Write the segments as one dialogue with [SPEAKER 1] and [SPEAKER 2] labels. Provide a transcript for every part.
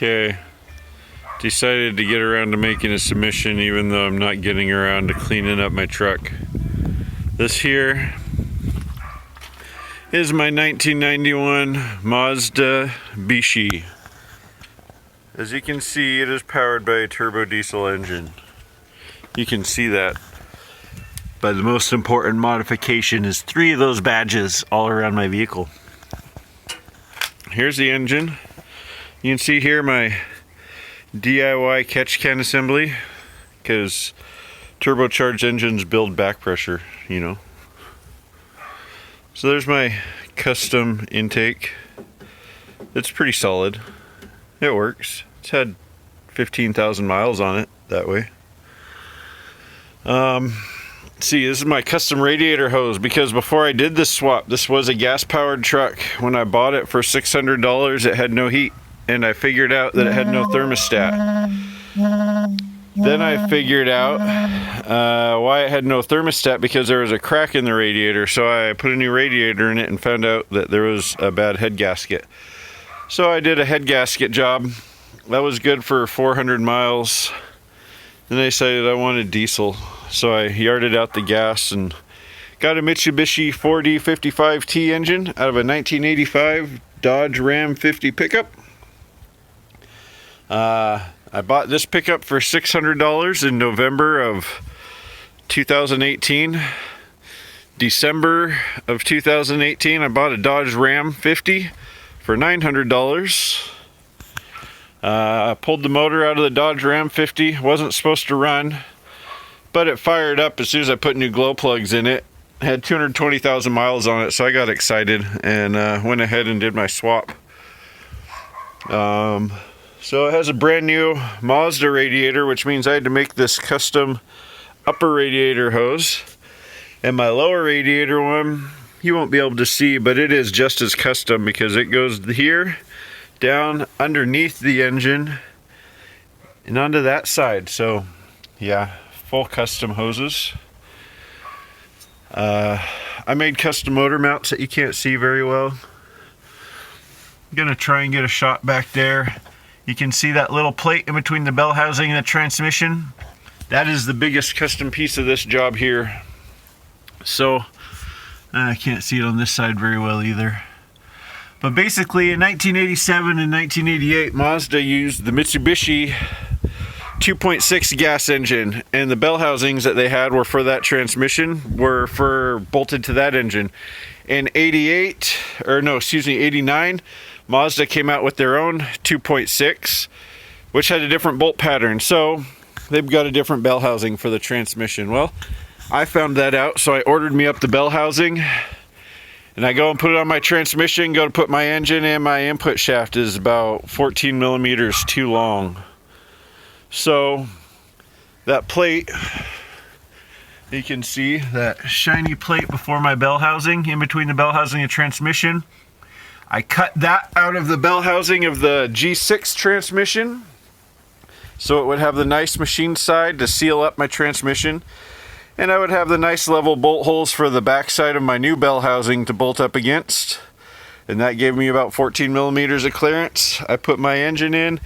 [SPEAKER 1] Okay, decided to get around to making a submission even though I'm not getting around to cleaning up my truck. This here is my 1991 MazdaBishi. As you can see, it is powered by a turbo diesel engine. You can see that. But the most important modification is 3 of those badges all around my vehicle. Here's the engine. You can see here my DIY catch can assembly, because turbocharged engines build back pressure, you know. So there's my custom intake. It's pretty solid. It works. It's had 15,000 miles on it that way. See, this is my custom radiator hose, because before I did this swap, this was a gas-powered truck. When I bought it for $600, it had no heat, and I figured out that it had no thermostat. Then I figured out why it had no thermostat, because there was a crack in the radiator. So I put a new radiator in it and found out that there was a bad head gasket. So I did a head gasket job. That was good for 400 miles. Then I decided I wanted diesel. So I yarded out the gas and got a Mitsubishi 4D55T engine out of a 1985 Dodge Ram 50 pickup. I bought this pickup for $600 in November of 2018. December of 2018, I bought a Dodge Ram 50 for $900. I pulled the motor out of the Dodge Ram 50. Wasn't supposed to run, but it fired up as soon as I put new glow plugs in it. It had 220,000 miles on it, so I got excited and went ahead and did my swap. So it has a brand new Mazda radiator, which means I had to make this custom upper radiator hose. And my lower radiator one, you won't be able to see, but it is just as custom, because it goes here, down underneath the engine, and onto that side. So yeah, full custom hoses. I made custom motor mounts that you can't see very well. I'm gonna try and get a shot back there. You can see that little plate in between the bell housing and the transmission. That is the biggest custom piece of this job here. So I can't see it on this side very well either. But basically in 1987 and 1988, Mazda used the Mitsubishi 2.6 gas engine, and the bell housings that they had were for that transmission, were for bolted to that engine. In 89, Mazda came out with their own 2.6, which had a different bolt pattern. So they've got a different bell housing for the transmission. Well, I found that out, so I ordered me up the bell housing, and I go and put it on my transmission, go to put my engine, and my input shaft is about 14 millimeters too long. So that plate, you can see that shiny plate before my bell housing, in between the bell housing and transmission. I cut that out of the bell housing of the G6 transmission, so it would have the nice machine side to seal up my transmission, and I would have the nice level bolt holes for the back side of my new bell housing to bolt up against, and that gave me about 14 millimeters of clearance. I put my engine in.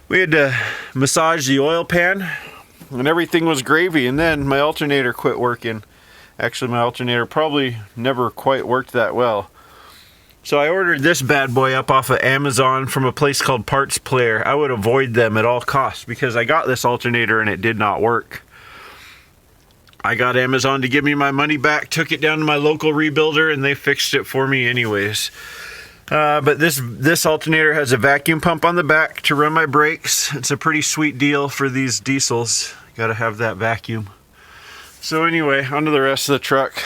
[SPEAKER 1] We had to massage the oil pan, and everything was gravy, and then my alternator quit working. Actually, my alternator probably never quite worked that well. So I ordered this bad boy up off of Amazon from a place called Parts Player. I would avoid them at all costs, because I got this alternator and it did not work. I got Amazon to give me my money back, took it down to my local rebuilder, and they fixed it for me anyways. But this alternator has a vacuum pump on the back to run my brakes. It's a pretty sweet deal for these diesels. Gotta have that vacuum. So anyway, onto the rest of the truck.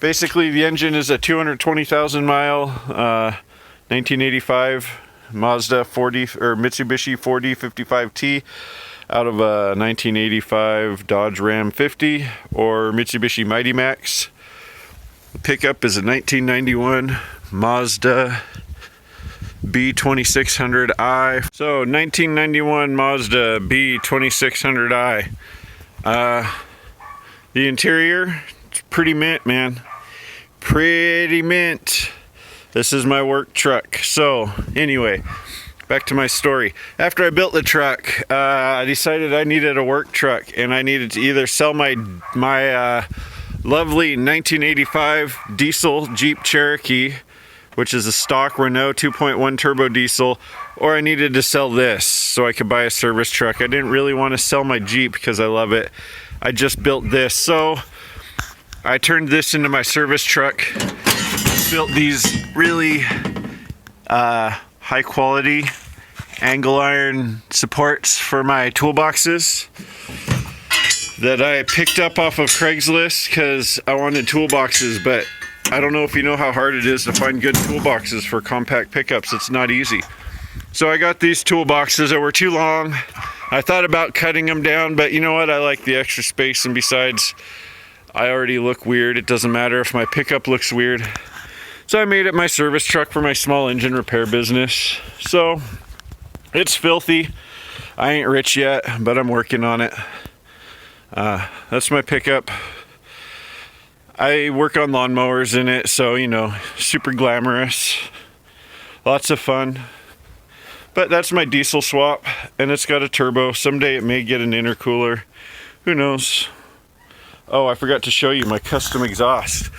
[SPEAKER 1] Basically, the engine is a 220,000 mile 1985 Mazda 4D or Mitsubishi 4D55T out of a 1985 Dodge Ram 50 or Mitsubishi Mighty Max. The pickup is a 1991 Mazda B2600i. So 1991 Mazda B2600i. The interior, it's pretty mint, man. Pretty mint. This is my work truck. So anyway, back to my story. After I built the truck, I decided I needed a work truck, and I needed to either sell my lovely 1985 diesel Jeep Cherokee, which is a stock Renault 2.1 turbo diesel, or I needed to sell this so I could buy a service truck. I didn't really want to sell my Jeep because I love it. I just built this, so I turned this into my service truck. Built these really high quality angle iron supports for my toolboxes that I picked up off of Craigslist because I wanted toolboxes, but I don't know if you know how hard it is to find good toolboxes for compact pickups. It's not easy. So I got these toolboxes that were too long. I thought about cutting them down, but you know what? I like the extra space, and besides, I already look weird. It doesn't matter if my pickup looks weird. So I made it my service truck for my small engine repair business. So it's filthy. I ain't rich yet, but I'm working on it. That's my pickup. I work on lawnmowers in it, so you know, super glamorous. Lots of fun. But that's my diesel swap, and it's got a turbo. Someday it may get an intercooler. Who knows? Oh, I forgot to show you my custom exhaust.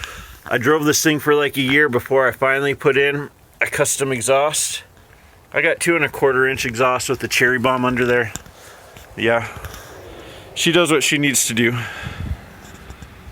[SPEAKER 1] I drove this thing for like a year before I finally put in a custom exhaust. I got 2¼ inch exhaust with the cherry bomb under there. Yeah, she does what she needs to do.